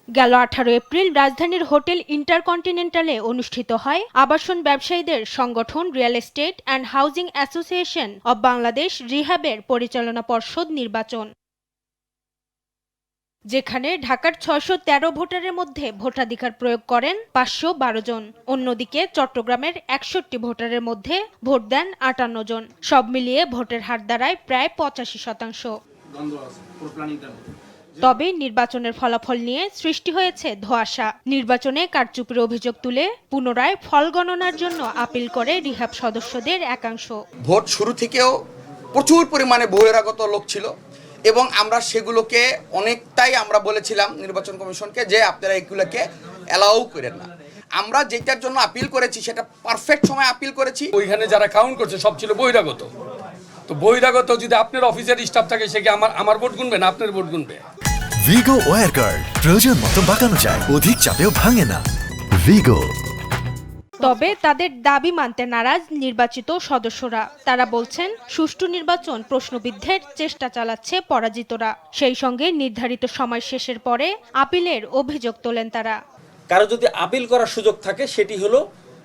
গেল 18 এপ্রিল রাজধানীর হোটেল ইন্টারকন্টিনেন্টালে অনুষ্ঠিত হয় আবাসন ব্যবসায়ীদের সংগঠন Real Estate and Housing Association of Bangladesh রিহ্যাবের পরিচালনা পর্ষদ নির্বাচন, যেখানে ঢাকার ৬১৩ ভোটারের মধ্যে ভোটাধিকার প্রয়োগ করেন ৫১২ জন। অন্যদিকে চট্টগ্রামের ৬১ ভোটারের মধ্যে ভোট দেন ৫৮ জন। সব মিলিয়ে ভোটের হার দাঁড়ায় প্রায় ৮৫%। তবে নির্বাচনের ফলাফল নিয়ে সৃষ্টি হয়েছে ধোঁয়াশা। নির্বাচনে কারচুপির অভিযোগ তুলে পুনরায় ফল গণনার জন্য আপিল করে রিহ্যাব সদস্যদের একাংশ। ভোট শুরু থেকেও প্রচুর পরিমাণে বহিরাগত লোক ছিল এবং আমরা সেগুলোকে অনেকটাই আমরা বলেছিলাম নির্বাচন কমিশনকে যে আপনারা এগুলোকে অ্যালাউ করেন না। আমরা যেটার জন্য আপিল করেছি সেটা পারফেক্ট সময় আপিল করেছি। ওইখানে যারা কাউন্ট করছে সব ছিল বহিরাগত। তো বহিরাগত যদি আপনার অফিসের স্টাফ থাকে সে কি আমার ভোট গুনবে না আপনার ভোট গুনবে? ভিগো ওয়্যার গার্ড প্রয়োজন মতো বাঁকানো যায়, অধিক চাপেও ভাঙে না। ভিগো। তবে তাদের দাবি মানতে নারাজ নির্বাচিত সদস্যরা। তারা বলছেন সুষ্ঠু নির্বাচন প্রশ্নবিদ্ধের চেষ্টা চালাচ্ছে পরাজিতরা। সেই সঙ্গে নির্ধারিত সময় শেষের পরে আপিলের অভিযোগ তোলেন তারা। কারো যদি আপিল করার সুযোগ থাকে সেটি হলো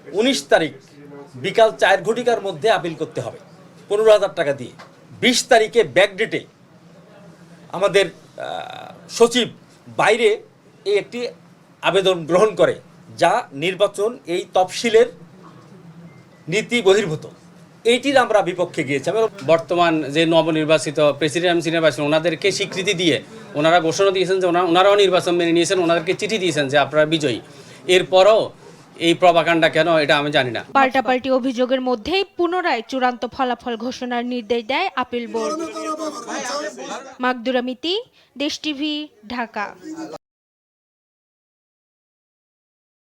19 তারিখ বিকাল 4 ঘটিকার মধ্যে আপিল করতে হবে 15,000 টাকা দিয়ে। 20 তারিখে ব্যাকডেটে আমাদের সচিব বাইরে এই একটি আবেদন গ্রহণ করে যা নির্বাচন এই তফসিলের নীতি বহির্ভূত। এইটির আমরা বিপক্ষে গিয়েছি। বর্তমান যে নবনির্বাচিত প্রেসিডেন্ট নির্বাচন ওনাদেরকে স্বীকৃতি দিয়ে ওনারা ঘোষণা দিয়েছেন যে ওনারাও নির্বাচন মেনে নিয়েছেন, ওনাদেরকে চিঠি দিয়েছেন যে আপনারা বিজয়ী। এরপরও এই প্রভাকাণ্ডা কেন এটা আমি জানি না। পাল্টাপাল্টি অভিযোগের মধ্যেই পুনরায় চূড়ান্ত ফলাফল ঘোষণার নির্দেশ দেয় আপিল বোর্ড। মাকদুরা মিতি, দেশ টিভি, ঢাকা।